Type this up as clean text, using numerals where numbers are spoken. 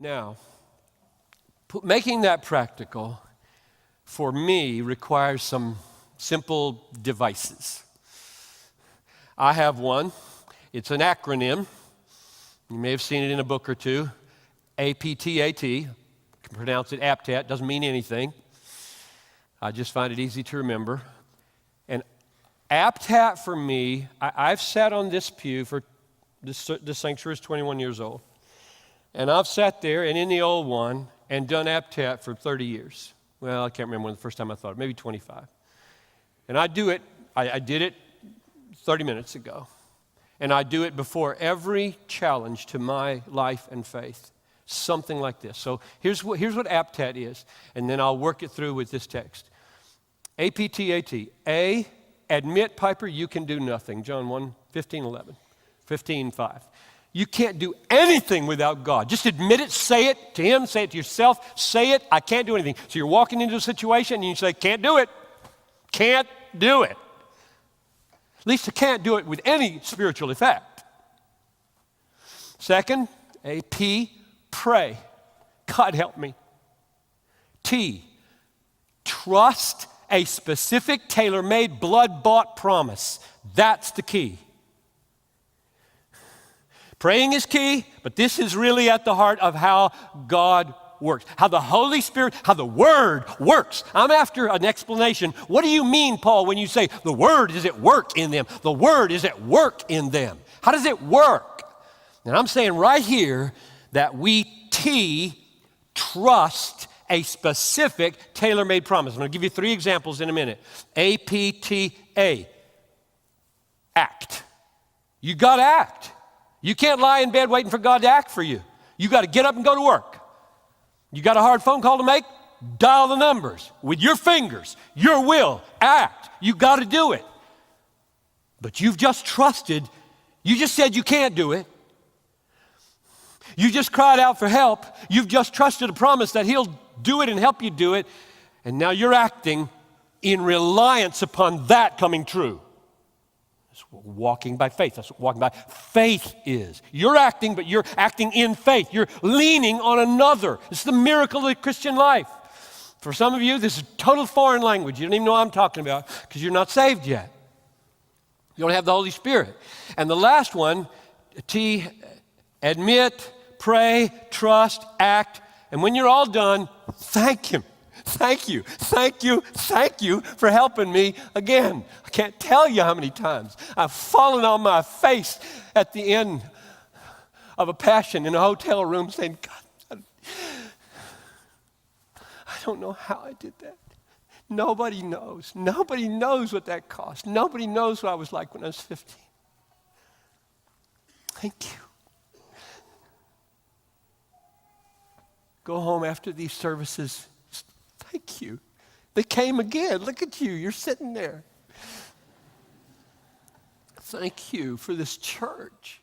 Now, making that practical for me requires some simple devices. I have one. It's an acronym. You may have seen it in a book or two. A.P.T.A.T. You can pronounce it A.P.T.A.T. Doesn't mean anything. I just find it easy to remember. And A.P.T.A.T. for me, I've sat on this pew for this sanctuary is 21 years old. And I've sat there and in the old one and done A.P.T.A.T. for 30 years. Well, I can't remember when the first time I thought it, maybe 25. And I do it, I did it 30 minutes ago. And I do it before every challenge to my life and faith. Something like this. So here's what A.P.T.A.T. is, and then I'll work it through with this text. A.P.T.A.T. A, admit, Piper, you can do nothing. John 1, 15, 11, 15, 5. You can't do anything without God. Just admit it, say it to Him, say it to yourself, say it, I can't do anything. So you're walking into a situation and you say, can't do it. Can't do it. At least I can't do it with any spiritual effect. Second, A.P., pray. God help me. T, trust a specific, tailor-made, blood-bought promise. That's the key. Praying is key, but this is really at the heart of how God works, how the Holy Spirit, how the Word works. I'm after an explanation. What do you mean, Paul, when you say the Word is at work in them? The Word is at work in them. How does it work? And I'm saying right here that we trust a specific tailor-made promise. I'm going to give you 3 examples in a minute. A.P.T.A. Act. You got to act. You can't lie in bed waiting for God to act for you. You got to get up and go to work. You got a hard phone call to make? Dial the numbers with your fingers, your will, act. You got to do it. But you've just trusted. You just said you can't do it. You just cried out for help. You've just trusted a promise that He'll do it and help you do it. And now you're acting in reliance upon that coming true. That's walking by faith. That's what walking by faith is. You're acting, but you're acting in faith. You're leaning on another. It's the miracle of the Christian life. For some of you, this is total foreign language. You don't even know what I'm talking about because you're not saved yet. You don't have the Holy Spirit. And the last one, T, admit, pray, trust, act. And when you're all done, thank Him. Thank you, thank you, thank you for helping me again. I can't tell you how many times I've fallen on my face at the end of a passion in a hotel room saying, God, I don't know how I did that. Nobody knows. Nobody knows what that cost. Nobody knows what I was like when I was 15. Thank you. Go home after these services. Thank you. They came again. Look at you. You're sitting there. Thank you for this church.